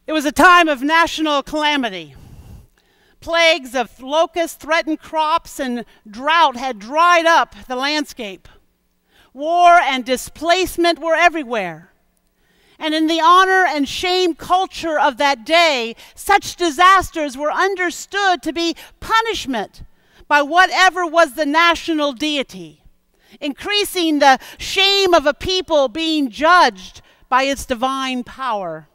It was a time of national calamity. Plagues of locusts threatened crops, and drought had dried up the landscape. War and displacement were everywhere. And in the honor and shame culture of that day, such disasters were understood to be punishment by whatever was the national deity, increasing the shame of a people being judged by its divine power.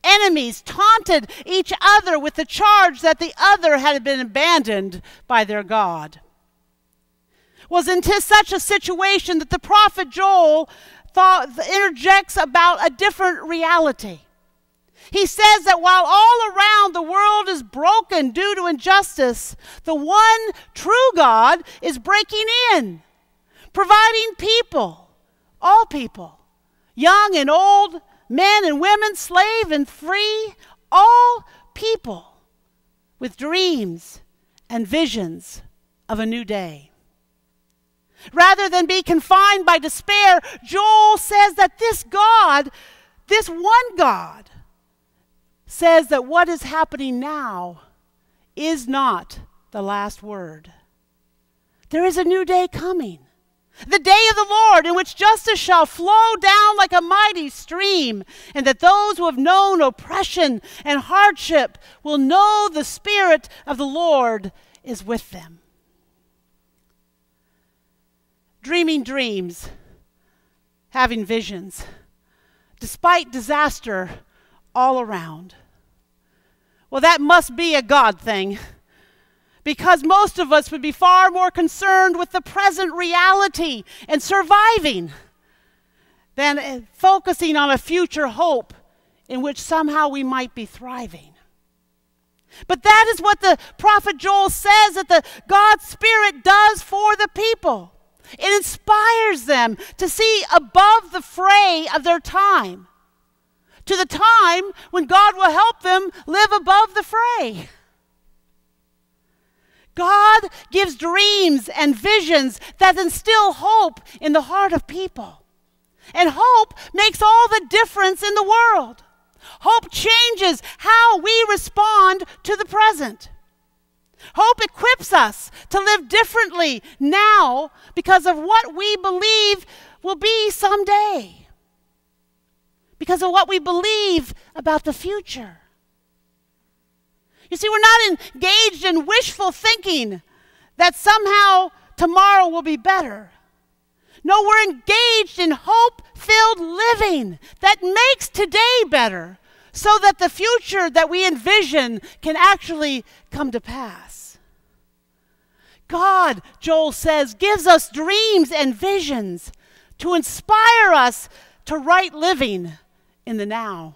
Enemies taunted each other with the charge that the other had been abandoned by their God. It was into such a situation that the prophet Joel interjects about a different reality. He says that while all around the world is broken due to injustice, the one true God is breaking in, providing people, all people, young and old, men and women, slave and free, all people with dreams and visions of a new day. Rather than be confined by despair, Joel says that this God, this one God, says that what is happening now is not the last word. There is a new day coming. The day of the Lord, in which justice shall flow down like a mighty stream, and that those who have known oppression and hardship will know the Spirit of the Lord is with them. Dreaming dreams, having visions, despite disaster all around. Well, that must be a God thing, because most of us would be far more concerned with the present reality and surviving than focusing on a future hope in which somehow we might be thriving. But that is what the prophet Joel says that the God's Spirit does for the people. It inspires them to see above the fray of their time, to the time when God will help them live above the fray. God gives dreams and visions that instill hope in the heart of people. And hope makes all the difference in the world. Hope changes how we respond to the present. Hope equips us to live differently now because of what we believe will be someday. Because of what we believe about the future. You see, we're not engaged in wishful thinking that somehow tomorrow will be better. No, we're engaged in hope-filled living that makes today better so that the future that we envision can actually come to pass. God, Joel says, gives us dreams and visions to inspire us to right living in the now.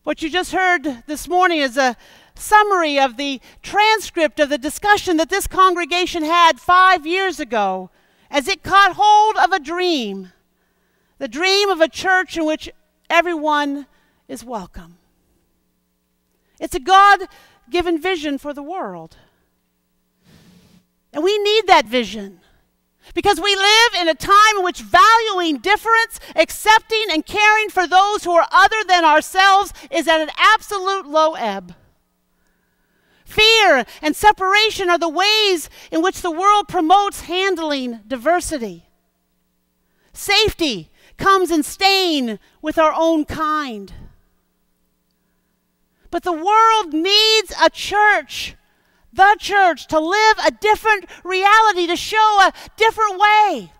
What you just heard this morning is a summary of the transcript of the discussion that this congregation had 5 years ago as it caught hold of a dream, the dream of a church in which everyone is welcome. It's a God-given vision for the world. And we need that vision. Because we live in a time in which valuing difference, accepting and caring for those who are other than ourselves is at an absolute low ebb. Fear and separation are the ways in which the world promotes handling diversity. Safety comes in staying with our own kind. But the world needs a church, the church, to live a different reality, to show a different way.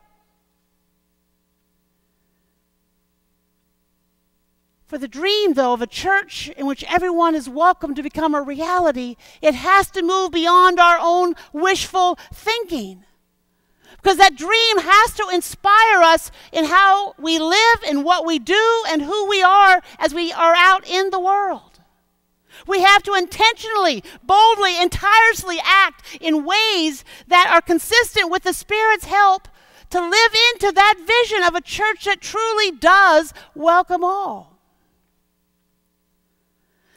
For the dream, though, of a church in which everyone is welcome to become a reality, it has to move beyond our own wishful thinking. Because that dream has to inspire us in how we live and what we do and who we are as we are out in the world. We have to intentionally, boldly, and tirelessly act in ways that are consistent with the Spirit's help to live into that vision of a church that truly does welcome all.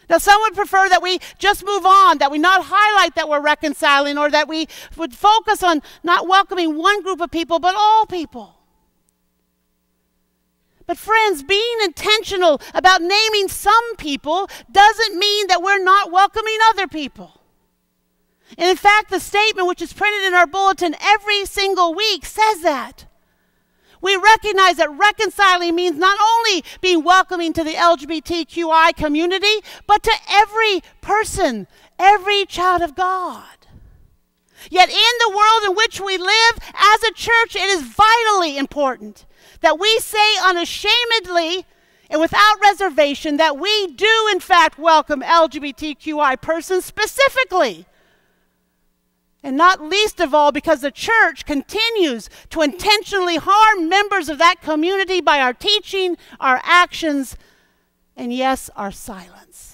Now, some would prefer that we just move on, that we not highlight that we're reconciling, or that we would focus on not welcoming one group of people, but all people. But friends, being intentional about naming some people doesn't mean that we're not welcoming other people. And in fact, the statement which is printed in our bulletin every single week says that. We recognize that reconciling means not only being welcoming to the LGBTQI community, but to every person, every child of God. Yet in the world in which we live, as a church, it is vitally important that we say unashamedly and without reservation that we do in fact welcome LGBTQI persons specifically. And not least of all because the church continues to intentionally harm members of that community by our teaching, our actions, and yes, our silence.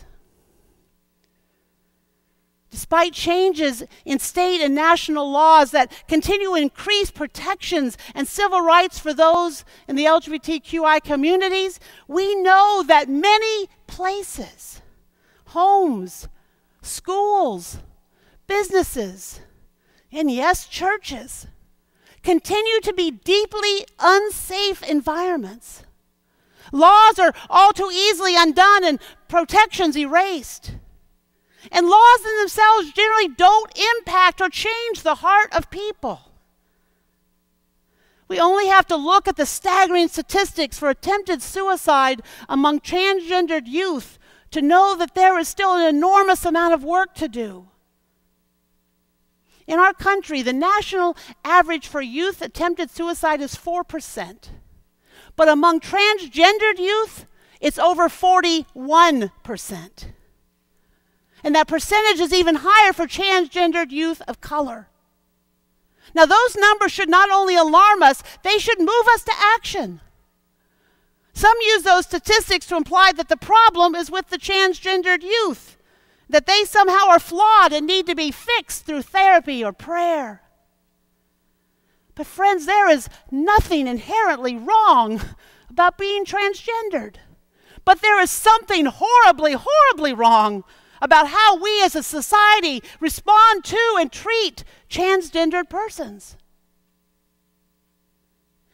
Despite changes in state and national laws that continue to increase protections and civil rights for those in the LGBTQI communities, we know that many places, homes, schools, businesses, and yes, churches, continue to be deeply unsafe environments. Laws are all too easily undone and protections erased. And laws in themselves generally don't impact or change the heart of people. We only have to look at the staggering statistics for attempted suicide among transgendered youth to know that there is still an enormous amount of work to do. In our country, the national average for youth attempted suicide is 4%. But among transgendered youth, it's over 41%. And that percentage is even higher for transgendered youth of color. Now, those numbers should not only alarm us, they should move us to action. Some use those statistics to imply that the problem is with the transgendered youth, that they somehow are flawed and need to be fixed through therapy or prayer. But friends, there is nothing inherently wrong about being transgendered. But there is something horribly, horribly wrong about how we as a society respond to and treat transgendered persons.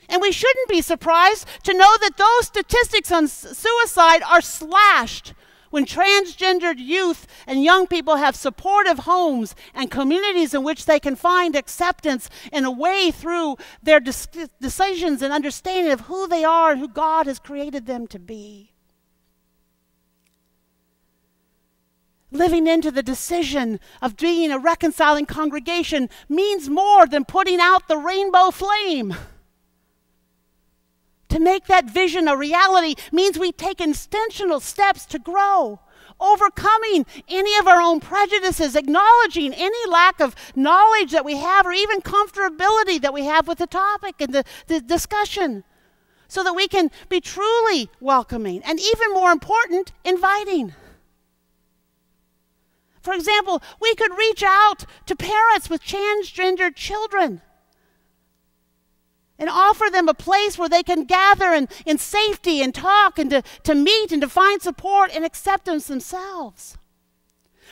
And we shouldn't be surprised to know that those statistics on suicide are slashed when transgendered youth and young people have supportive homes and communities in which they can find acceptance and a way through their decisions and understanding of who they are and who God has created them to be. Living into the decision of being a reconciling congregation means more than putting out the rainbow flame. To make that vision a reality means we take intentional steps to grow, overcoming any of our own prejudices, acknowledging any lack of knowledge that we have or even comfortability that we have with the topic and the discussion, so that we can be truly welcoming and, even more important, inviting. For example, we could reach out to parents with transgendered children and offer them a place where they can gather in safety and talk and to meet and to find support and acceptance themselves.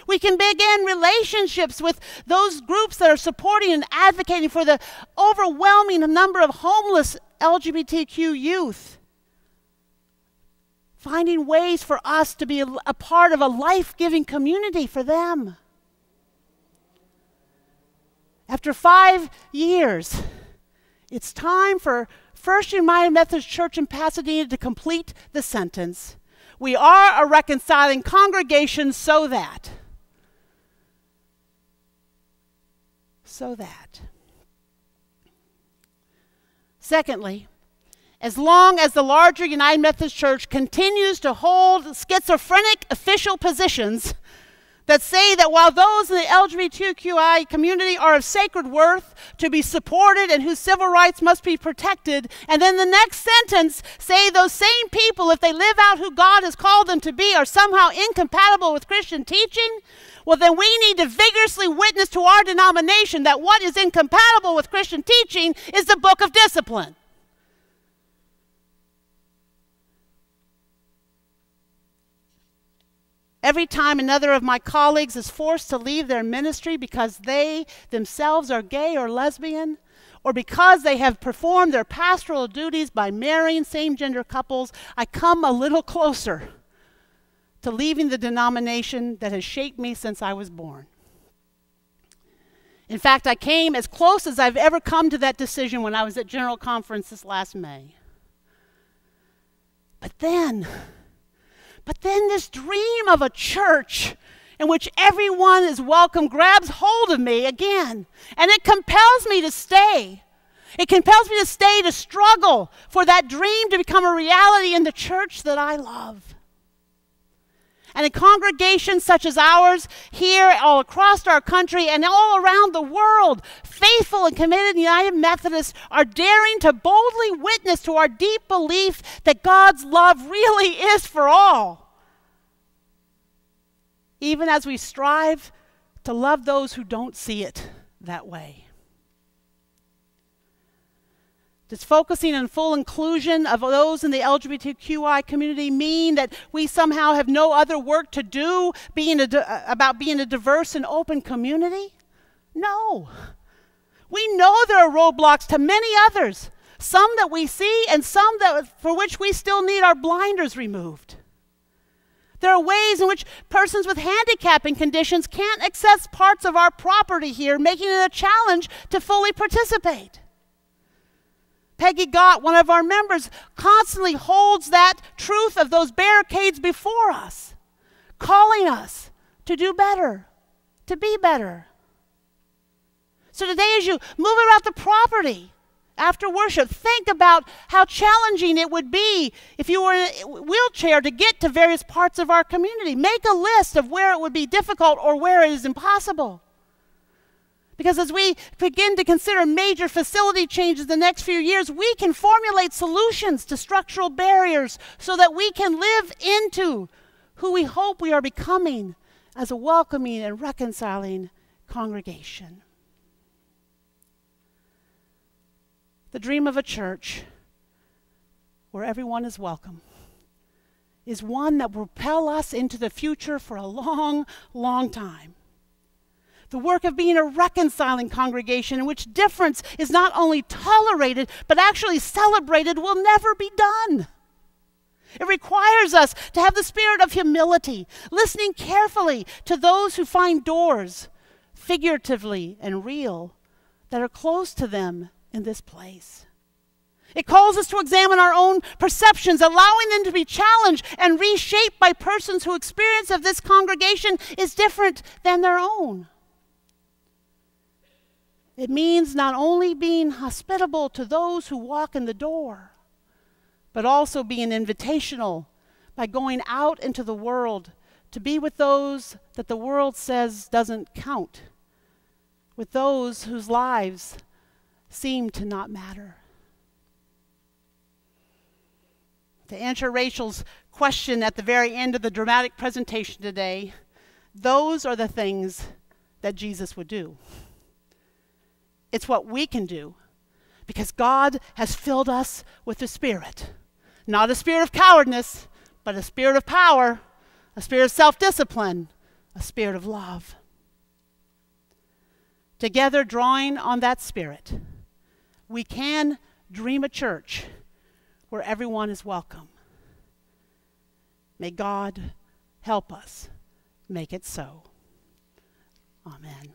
We can begin relationships with those groups that are supporting and advocating for the overwhelming number of homeless LGBTQ youth, finding ways for us to be a part of a life-giving community for them. After 5 years, it's time for First United Methodist Church in Pasadena to complete the sentence. We are a reconciling congregation so that. Secondly, as long as the larger United Methodist Church continues to hold schizophrenic official positions that say that while those in the LGBTQI community are of sacred worth to be supported and whose civil rights must be protected, and then the next sentence say those same people, if they live out who God has called them to be, are somehow incompatible with Christian teaching, well then we need to vigorously witness to our denomination that what is incompatible with Christian teaching is the book of discipline. Every time another of my colleagues is forced to leave their ministry because they themselves are gay or lesbian, or because they have performed their pastoral duties by marrying same-gender couples, I come a little closer to leaving the denomination that has shaped me since I was born. In fact, I came as close as I've ever come to that decision when I was at General Conference this last May. But then this dream of a church in which everyone is welcome grabs hold of me again, and it compels me to stay. It compels me to stay, to struggle for that dream to become a reality in the church that I love. And in congregations such as ours, here all across our country and all around the world, faithful and committed United Methodists are daring to boldly witness to our deep belief that God's love really is for all, even as we strive to love those who don't see it that way. Does focusing on full inclusion of those in the LGBTQI community mean that we somehow have no other work to do about being a diverse and open community? No. We know there are roadblocks to many others, some that we see and some for which we still need our blinders removed. There are ways in which persons with handicapping conditions can't access parts of our property here, making it a challenge to fully participate. Peggy Gott, one of our members, constantly holds that truth of those barricades before us, calling us to do better, to be better. So today, as you move around the property after worship, think about how challenging it would be if you were in a wheelchair to get to various parts of our community. Make a list of where it would be difficult or where it is impossible. Because as we begin to consider major facility changes the next few years, we can formulate solutions to structural barriers so that we can live into who we hope we are becoming as a welcoming and reconciling congregation. The dream of a church where everyone is welcome is one that will propel us into the future for a long, long time. The work of being a reconciling congregation in which difference is not only tolerated, but actually celebrated will never be done. It requires us to have the spirit of humility, listening carefully to those who find doors, figuratively and real, that are close to them in this place. It calls us to examine our own perceptions, allowing them to be challenged and reshaped by persons whose experience of this congregation is different than their own. It means not only being hospitable to those who walk in the door, but also being invitational by going out into the world to be with those that the world says doesn't count, with those whose lives seem to not matter. To answer Rachel's question at the very end of the dramatic presentation today, those are the things that Jesus would do. It's what we can do because God has filled us with the Spirit. Not a spirit of cowardness, but a spirit of power, a spirit of self-discipline, a spirit of love. Together, drawing on that Spirit, we can dream a church where everyone is welcome. May God help us make it so. Amen.